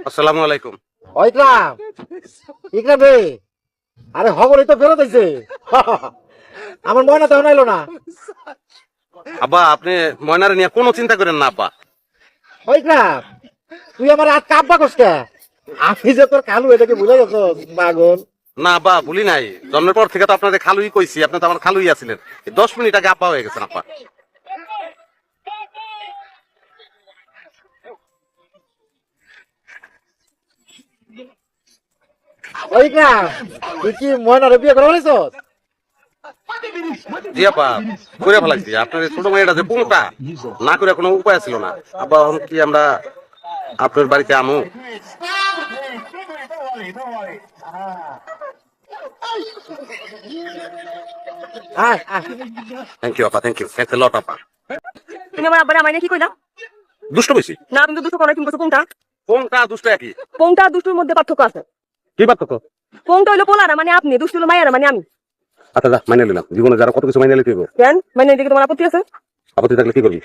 আসসালামু আলাইকুম। ইকরাম, ইকরাম রে, আরে খবরই তো ফেরত হইছে। আমার ময়না তো নাইলো না। আব্বা আপনি ময়নারে নিয়ে কোনো চিন্তা করেন না আব্বা। ইকরাম, তুই আমার হাত কাব্বা কসকে? আমি যে তোর কালু এটাকে ভুলে গেছো পাগল। না আব্বা ভুলি নাই, জন্মের পর থেকে তো আপনাদের খালুই কইছি, আপনি তো আমার খালুই আছিলেন। 10 মিনিট আগে আব্বা হয়ে গেছেন আব্বা। ইকরাম, তুই কি ময়নারে বিয়ে করে বলেছ? জি আব্বা করে ফেলাইছি। আপনার এই ছোট মেয়েটা যে পুংটা না করে কোনো উপায় ছিল না আব্বা। এখন কি আমরা আপনার বাড়িতে আমু? আয় আয়। থ্যাংক ইউ আপা, থ্যাংক ইউ, থ্যাংক লট আপা। তুমি আমার আব্বারে আমায় কি কইলা? দুষ্ট বেশি না তুমি তো দুটো করে তুমি কইছো কোনটা? পুংটা দুষ্ট একই। কোনটা দুটোর মধ্যে পার্থক্য আছে? কি পার্থক্য? কোনটা হইলো পোলারা মানে আপনি, দুষ্ট হলো মাইয়ারা মানে আমি। আচ্ছা যা মাইনে নিলাম, জীবনে যারা কত কিছু মাইনে নিতে হবে। কেন মানে এদিকে তোমার আপত্তি আছে? আপত্তি থাকলে কি করবি?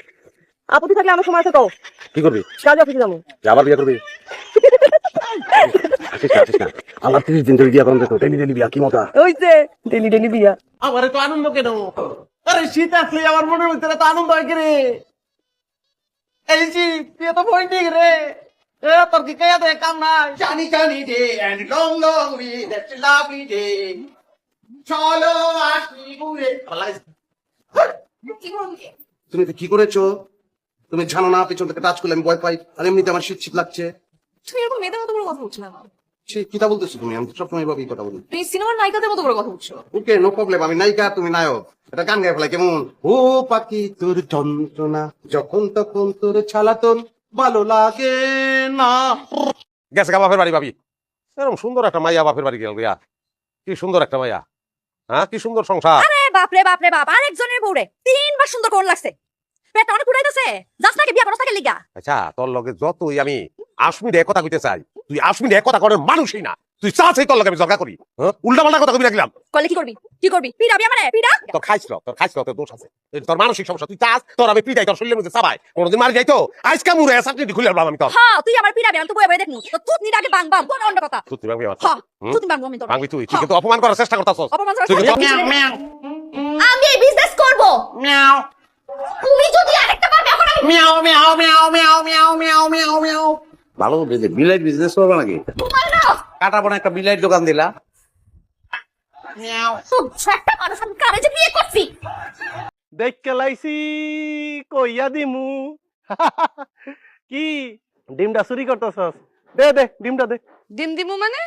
আপত্তি থাকলে আমার সময় আছে কও, কি করবি? কাজে অফিসে যাবো। যে আবার বিয়ে করবি? আসিস না, আসিস না। আমার 30 দিন ধরে বিয়ে করেন দেখো, ডেলি ডেলি বিয়া, কি মজা। ওই যে ডেলি ডেলি বিয়া। আমার তো আনন্দ কেন? আরে শীত আসলে আমার মনের ভিতরে তো আনন্দ হয় রে। এই শীত তুই তো পয়েন্টিং রে। এ তোর কি কেয়া দেয় কাম নাই? জানি জানি day and long long we that's lovely day. চলো আসি ঘুরে। তুমি তো কি করেছো? তুমি জানো না পেছন থেকে টাচ করলে আমি ভয় পাই, আর এমনিতে আমার শীত শীত লাগছে। তুমি এরকম মেয়েদের মতো করে কথা বলছো না। সে কিতা বলতেছো তুমি? আমি তো সবসময় এভাবেই কথা বলি। তুমি সিনেমার নায়িকাদের মতো করে কথা বলছো। ওকে নো প্রবলেম, আমি নায়িকা তুমি নায়ক। এটা গান গায়ে ফেলাই কেমন? ও পাখি তোর যন্ত্রণা যখন তখন তোর ছালাতন ভালো লাগে না। গেছে গা বাপের বাড়ি ভাবি। এরকম সুন্দর একটা মাইয়া বাপের বাড়ি গেল গিয়া। কি সুন্দর একটা মাইয়া, হ্যাঁ কি সুন্দর সংসার। আরে বাপ রে বাপ, আরেকজনের বউরে 3 বার সুন্দর কোন লাগছে। পেটটা অনেক উড়াইতেছে। যাস নাকি বিয়া করছ নাকি লিগা? আচ্ছা তোর লগে যতই আমি আশমির এক কথা কইতে চাই, তুই আশমির এক কথা করার মানুষই না। তুই চা সেই তোর লগে আমি জর্গা করি, হ্যাঁ উল্টা পাল্টা কথা কবি রাখলাম। কইলে কি করবি? কি করবি? পিড়াবি আমারে পিড়া? তোর খাইছিল তোর দোষ আছে। তোর মানসিক সমস্যা, তুই চাস তোর আমি পিটাই তোর শরীরের মধ্যে চাবাই, কোনোদিন মারি যাইতো আজকে মুরে চাকরি খুলে আনলাম আমি তোর। হ্যাঁ তুই আমার পিড়াবি, আমি তো বয়ে বয়ে দেখনু। তো তুই আগে বাং বাং কোন অন্য কথা। তুই ভাঙবি আমার, হ্যাঁ তুই বাং আমি তোর। ভাঙবি তুই কিন্তু অপমান করার চেষ্টা করতাছস। অপমান করার তুই চেষ্টা কিন্তু- করছিস। মিয়াও আমি এই বিজনেস করব। মিয়াও তুমি যদি আরেকটা বার এখন আমি মিয়াও মিয়াও মিয়াও মিয়াও মিয়াও মিয়াও মিয়াও মিয়াও। ভালো বিলাইট বিজনেস করবা নাকি? তোমার না কাটা বোনা একটা বিলাইট দোকান দিলা। মিয়াও খুব একটা মানুষ আমি কারে যে বিয়ে করছি। দেখকে লাইছি কইয়া দিমু। কি ডিমটা চুরি করতেছস? দে দে ডিমটা দে। ডিম দিমু মানে?